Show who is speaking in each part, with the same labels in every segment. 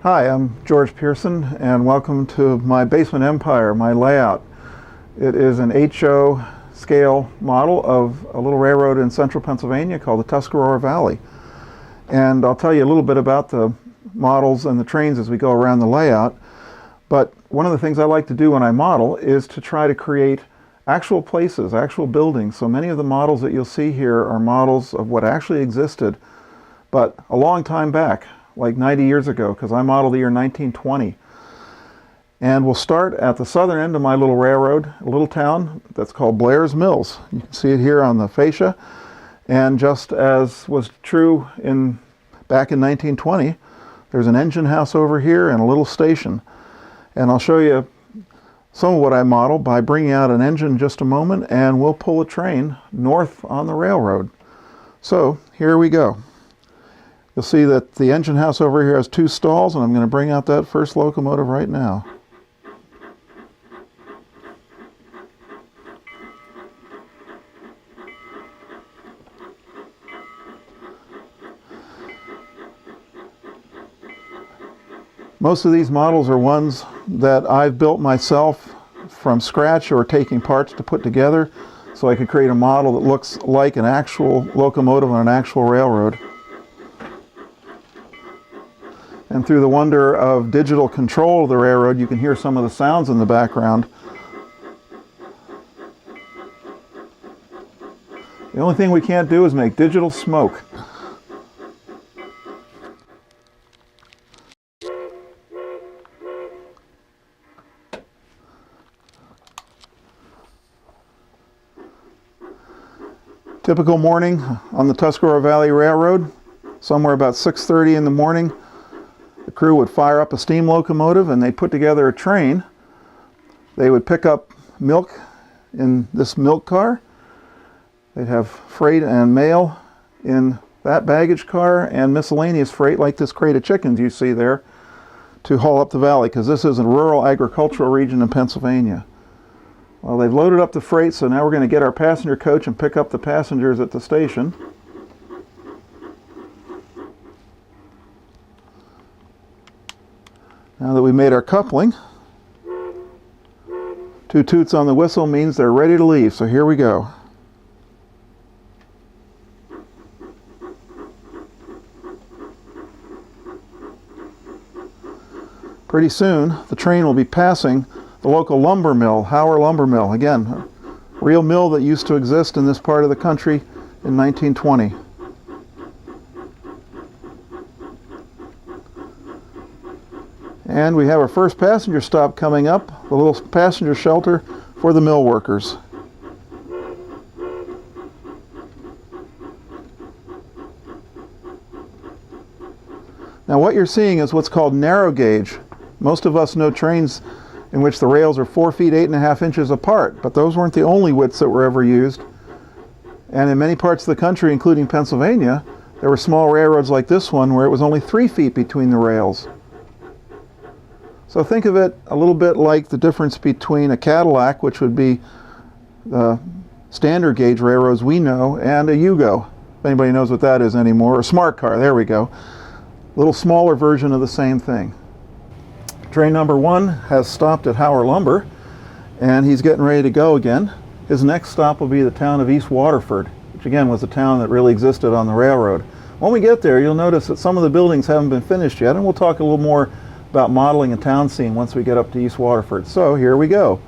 Speaker 1: Hi, I'm George Pearson, and welcome to my basement empire, my layout. It is an HO scale model of a little railroad in central Pennsylvania called the Tuscarora Valley. And I'll tell you a little bit about the models and the trains as we go around the layout. But one of the things I like to do when I model is to try to create actual places, actual buildings. So many of the models that you'll see here are models of what actually existed, but a long time back, like 90 years ago, because I modeled the year 1920. And we'll start at the southern end of my little railroad, a little town that's called Blair's Mills. You can see it here on the fascia. And just as was true back in 1920, there's an engine house over here and a little station. And I'll show you some of what I modeled by bringing out an engine in just a moment, and we'll pull a train north on the railroad. So here we go. You'll see that the engine house over here has 2 stalls, and I'm going to bring out that first locomotive right now. Most of these models are ones that I've built myself from scratch or taking parts to put together, so I could create a model that looks like an actual locomotive on an actual railroad. And through the wonder of digital control of the railroad, you can hear some of the sounds in the background. The only thing we can't do is make digital smoke. Typical morning on the Tuscarora Valley Railroad, somewhere about 6:30 in the morning. The crew would fire up a steam locomotive and they'd put together a train. They would pick up milk in this milk car. They'd have freight and mail in that baggage car and miscellaneous freight like this crate of chickens you see there to haul up the valley, because this is a rural agricultural region in Pennsylvania. Well, they've loaded up the freight, so now we're going to get our passenger coach and pick up the passengers at the station. Now that we made our coupling, 2 toots on the whistle means they're ready to leave, so here we go. Pretty soon, the train will be passing the local lumber mill, Howard Lumber Mill. Again, a real mill that used to exist in this part of the country in 1920. And we have our first passenger stop coming up, the little passenger shelter for the mill workers. Now what you're seeing is what's called narrow gauge. Most of us know trains in which the rails are 4 feet 8.5 inches apart, but those weren't the only widths that were ever used. And in many parts of the country, including Pennsylvania, there were small railroads like this one where it was only 3 feet between the rails. So think of it a little bit like the difference between a Cadillac, which would be the standard gauge railroads we know, and a Yugo, if anybody knows what that is anymore, or a smart car, there we go. A little smaller version of the same thing. Train number 1 has stopped at Howard Lumber, and he's getting ready to go again. His next stop will be the town of East Waterford, which again was a town that really existed on the railroad. When we get there, you'll notice that some of the buildings haven't been finished yet, and we'll talk a little more about modeling a town scene once we get up to East Waterford. So here we go.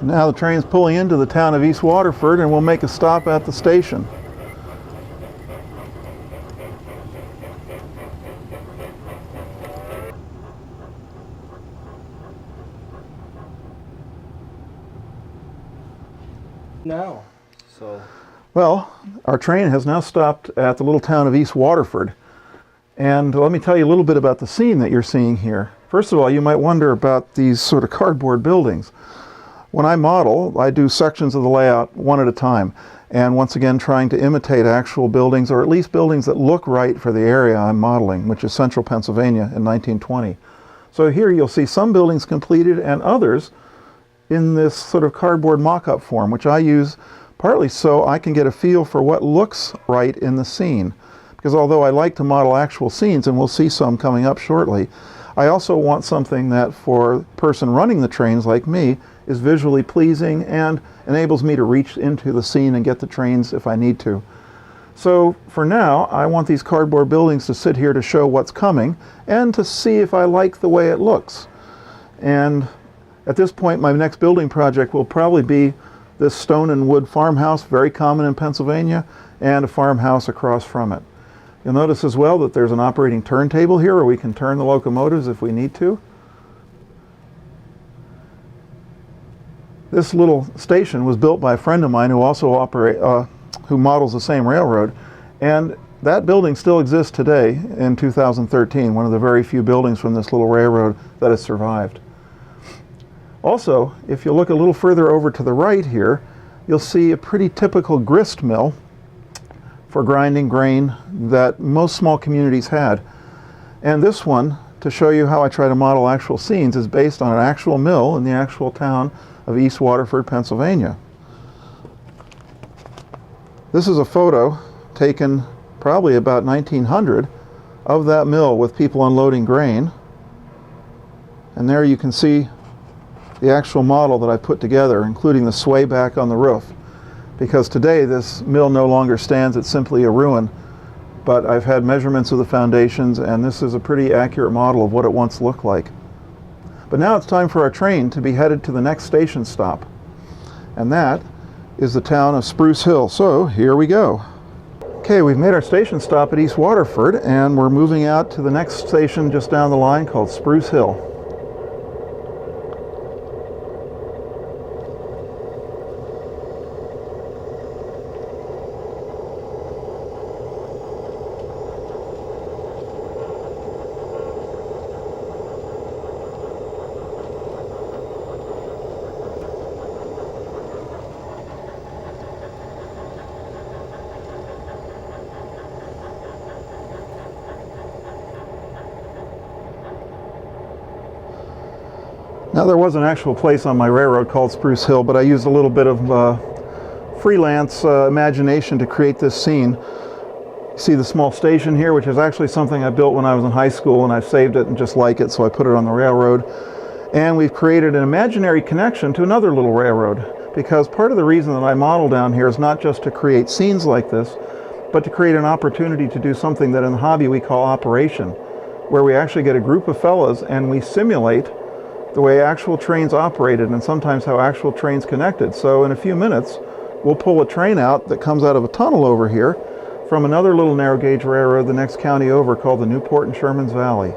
Speaker 1: Now the train's pulling into the town of East Waterford, and we'll make a stop at the station.
Speaker 2: now? So,
Speaker 1: well, our train has now stopped at the little town of East Waterford. And let me tell you a little bit about the scene that you're seeing here. First of all, you might wonder about these sort of cardboard buildings. When I model, I do sections of the layout one at a time. And once again, trying to imitate actual buildings, or at least buildings that look right for the area I'm modeling, which is central Pennsylvania in 1920. So here you'll see some buildings completed and others in this sort of cardboard mock-up form, which I use partly so I can get a feel for what looks right in the scene. Because although I like to model actual scenes, and we'll see some coming up shortly, I also want something that for a person running the trains like me is visually pleasing and enables me to reach into the scene and get the trains if I need to. So for now, I want these cardboard buildings to sit here to show what's coming and to see if I like the way it looks. And at this point, my next building project will probably be this stone and wood farmhouse, very common in Pennsylvania, and a farmhouse across from it. You'll notice as well that there's an operating turntable here where we can turn the locomotives if we need to. This little station was built by a friend of mine who also who models the same railroad, and that building still exists today in 2013, one of the very few buildings from this little railroad that has survived. Also, if you look a little further over to the right here, you'll see a pretty typical grist mill for grinding grain that most small communities had. And this one, to show you how I try to model actual scenes, is based on an actual mill in the actual town of East Waterford, Pennsylvania. This is a photo taken probably about 1900 of that mill with people unloading grain. And there you can see the actual model that I put together, including the sway back on the roof. Because today this mill no longer stands, it's simply a ruin. But I've had measurements of the foundations, and this is a pretty accurate model of what it once looked like. But now it's time for our train to be headed to the next station stop. And that is the town of Spruce Hill. So here we go. Okay, we've made our station stop at East Waterford, and we're moving out to the next station just down the line called Spruce Hill. Now, there was an actual place on my railroad called Spruce Hill, but I used a little bit of freelance imagination to create this scene. You see the small station here, which is actually something I built when I was in high school, and I've saved it and just like it, so I put it on the railroad. And we've created an imaginary connection to another little railroad, because part of the reason that I model down here is not just to create scenes like this, but to create an opportunity to do something that in the hobby we call operation, where we actually get a group of fellas and we simulate the way actual trains operated and sometimes how actual trains connected. So in a few minutes, we'll pull a train out that comes out of a tunnel over here from another little narrow gauge railroad the next county over called the Newport and Sherman's Valley.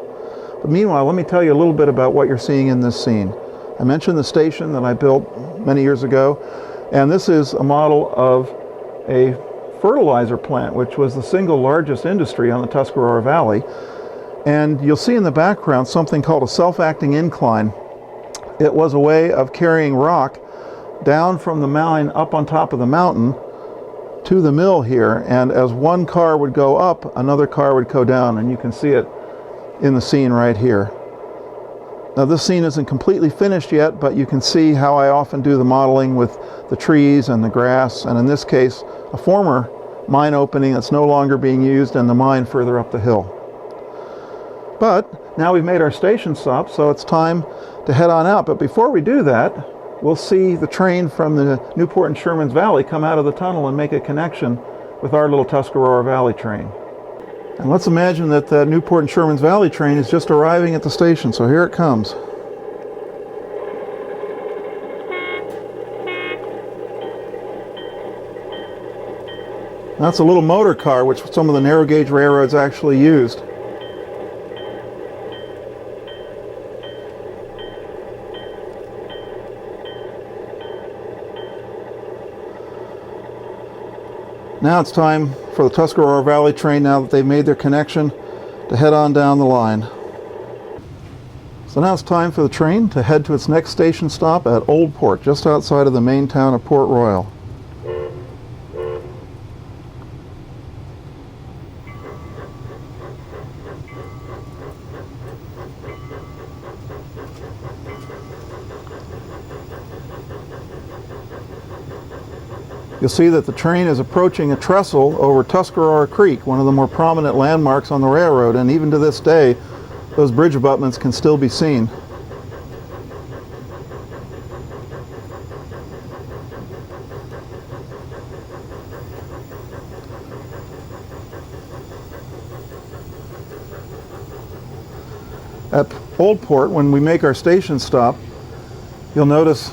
Speaker 1: But meanwhile, let me tell you a little bit about what you're seeing in this scene. I mentioned the station that I built many years ago, and this is a model of a fertilizer plant, which was the single largest industry on the Tuscarora Valley. And you'll see in the background something called a self-acting incline. It was a way of carrying rock down from the mine up on top of the mountain to the mill here, and as one car would go up, another car would go down, and you can see it in the scene right here. Now, this scene isn't completely finished yet, but you can see how I often do the modeling with the trees and the grass, and in this case, a former mine opening that's no longer being used and the mine further up the hill. But now we've made our station stop, so it's time to head on out. But before we do that, we'll see the train from the Newport and Sherman's Valley come out of the tunnel and make a connection with our little Tuscarora Valley train. And let's imagine that the Newport and Sherman's Valley train is just arriving at the station, so here it comes. That's a little motor car, which some of the narrow gauge railroads actually used. Now it's time for the Tuscarora Valley train, now that they've made their connection, to head on down the line. So now it's time for the train to head to its next station stop at Old Port, just outside of the main town of Port Royal. You'll see that the train is approaching a trestle over Tuscarora Creek, one of the more prominent landmarks on the railroad, and even to this day, those bridge abutments can still be seen. At Old Port, when we make our station stop, you'll notice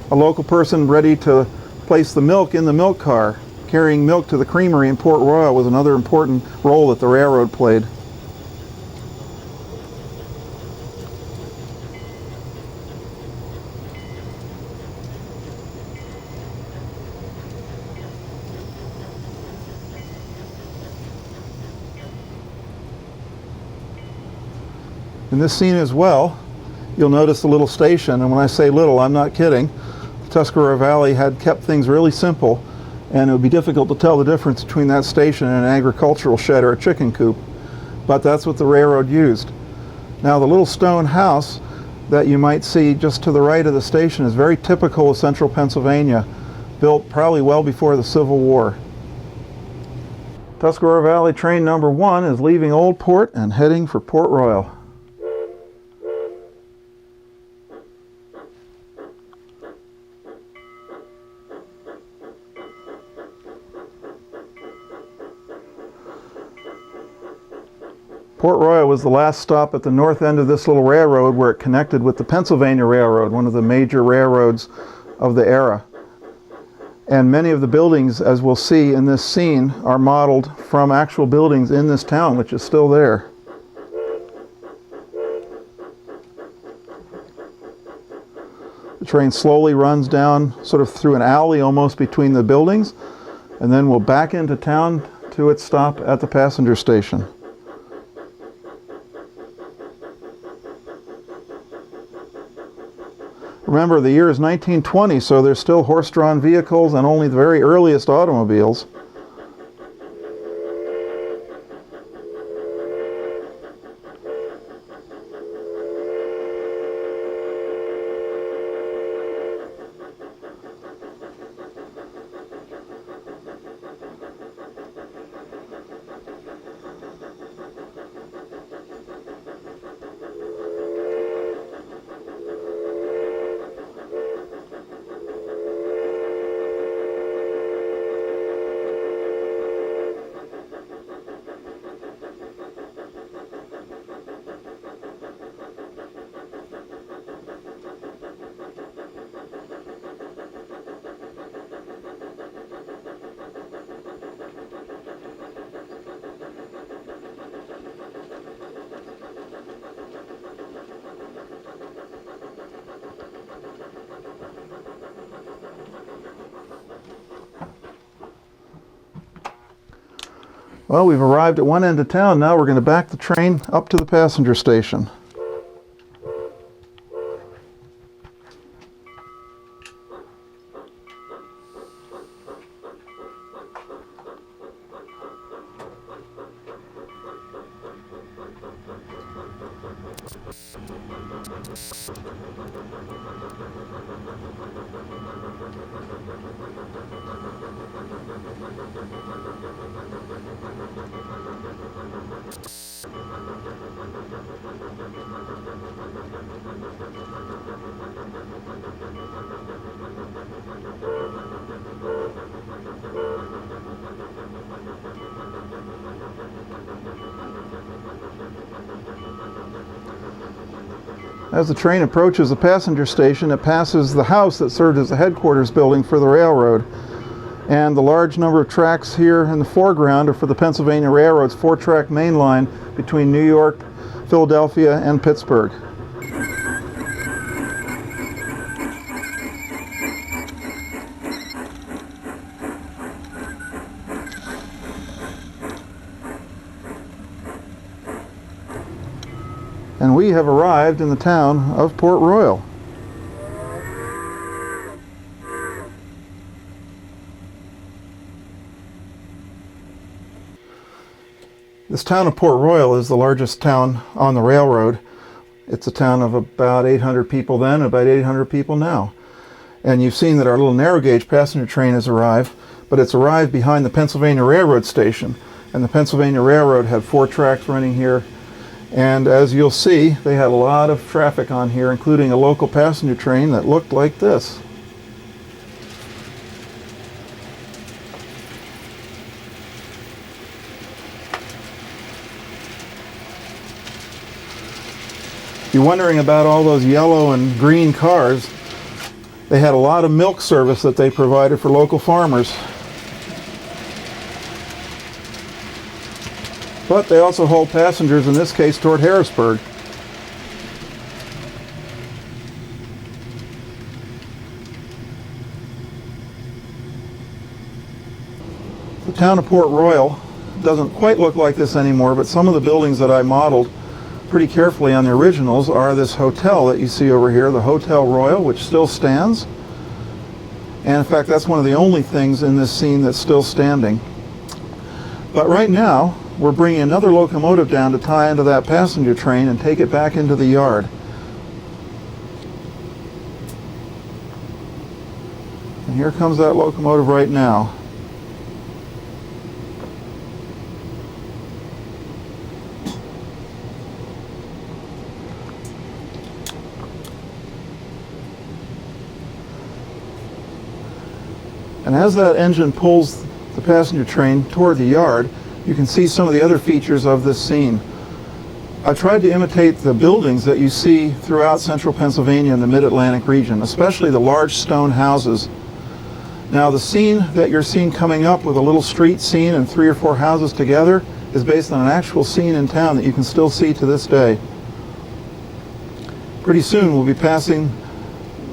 Speaker 1: a local person ready to place the milk in the milk car. Carrying milk to the creamery in Port Royal was another important role that the railroad played. In this scene as well, you'll notice the little station, and when I say little, I'm not kidding. Tuscarora Valley had kept things really simple, and it would be difficult to tell the difference between that station and an agricultural shed or a chicken coop, but that's what the railroad used. Now the little stone house that you might see just to the right of the station is very typical of central Pennsylvania, built probably well before the Civil War. Tuscarora Valley train number 1 is leaving Old Port and heading for Port Royal. Port Royal was the last stop at the north end of this little railroad where it connected with the Pennsylvania Railroad, one of the major railroads of the era. And many of the buildings, as we'll see in this scene, are modeled from actual buildings in this town, which is still there. The train slowly runs down sort of through an alley almost between the buildings, and then we'll back into town to its stop at the passenger station. Remember, the year is 1920, so there's still horse-drawn vehicles and only the very earliest automobiles. Well, we've arrived at one end of town. Now we're going to back the train up to the passenger station. As the train approaches the passenger station, it passes the house that served as the headquarters building for the railroad. And the large number of tracks here in the foreground are for the Pennsylvania Railroad's 4-track main line between New York, Philadelphia, and Pittsburgh. and we have arrived in the town of Port Royal. This town of Port Royal is the largest town on the railroad. It's a town of about 800 people then, about 800 people now. And you've seen that our little narrow gauge passenger train has arrived, but it's arrived behind the Pennsylvania Railroad station. And the Pennsylvania Railroad had 4 tracks running here. And as you'll see, they had a lot of traffic on here, including a local passenger train that looked like this. If you're wondering about all those yellow and green cars, they had a lot of milk service that they provided for local farmers. But they also hauled passengers, in this case, toward Harrisburg. The town of Port Royal doesn't quite look like this anymore, but some of the buildings that I modeled pretty carefully on the originals are this hotel that you see over here, the Hotel Royal, which still stands. And in fact, that's one of the only things in this scene that's still standing. But right now, we're bringing another locomotive down to tie into that passenger train and take it back into the yard. And here comes that locomotive right now. And as that engine pulls the passenger train toward the yard, you can see some of the other features of this scene. I tried to imitate the buildings that you see throughout central Pennsylvania and the mid-Atlantic region, especially the large stone houses. Now the scene that you're seeing coming up with a little street scene and 3 or 4 houses together is based on an actual scene in town that you can still see to this day. Pretty soon we'll be passing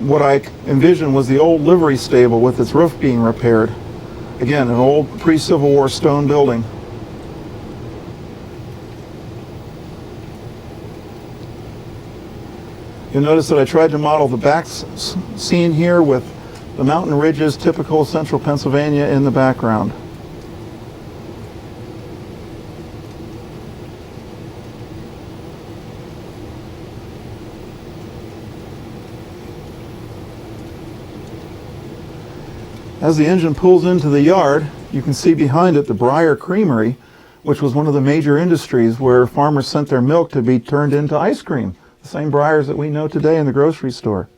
Speaker 1: what I envisioned was the old livery stable with its roof being repaired. Again, an old pre-Civil War stone building. You'll notice that I tried to model the back scene here with the mountain ridges typical of central Pennsylvania in the background. As the engine pulls into the yard, you can see behind it the Briar Creamery, which was one of the major industries where farmers sent their milk to be turned into ice cream. The same Briars that we know today in the grocery store.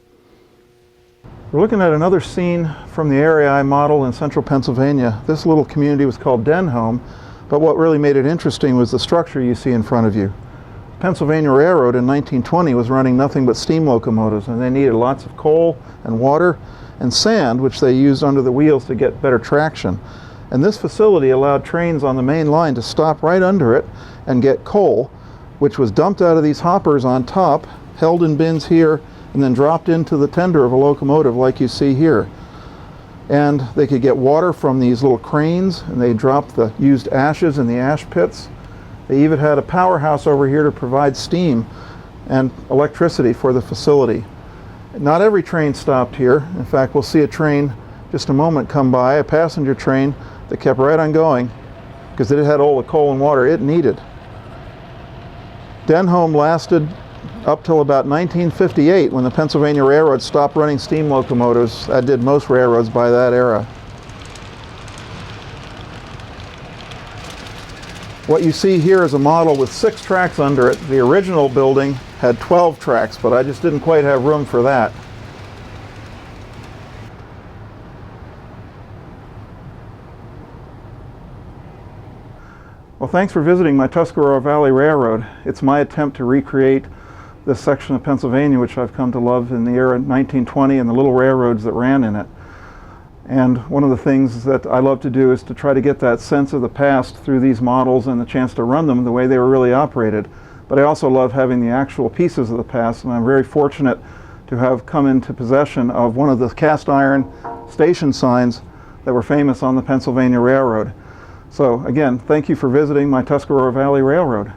Speaker 1: We're looking at another scene from the area I modeled in central Pennsylvania. This little community was called Denholm, but what really made it interesting was the structure you see in front of you. Pennsylvania Railroad in 1920 was running nothing but steam locomotives, and they needed lots of coal and water and sand, which they used under the wheels to get better traction. And this facility allowed trains on the main line to stop right under it and get coal, which was dumped out of these hoppers on top, held in bins here, and then dropped into the tender of a locomotive like you see here. And they could get water from these little cranes, and they dropped the used ashes in the ash pits. They even had a powerhouse over here to provide steam and electricity for the facility. Not every train stopped here. In fact, we'll see a train just a moment come by, a passenger train that kept right on going because it had all the coal and water it needed. Denholm lasted up till about 1958 when the Pennsylvania Railroad stopped running steam locomotives. That did most railroads by that era. What you see here is a model with 6 tracks under it. The original building had 12 tracks, but I just didn't quite have room for that. Well, thanks for visiting my Tuscarora Valley Railroad. It's my attempt to recreate this section of Pennsylvania, which I've come to love in the era 1920 and the little railroads that ran in it. And one of the things that I love to do is to try to get that sense of the past through these models and the chance to run them the way they were really operated. But I also love having the actual pieces of the past, and I'm very fortunate to have come into possession of one of the cast iron station signs that were famous on the Pennsylvania Railroad. So again, thank you for visiting my Tuscarora Valley Railroad.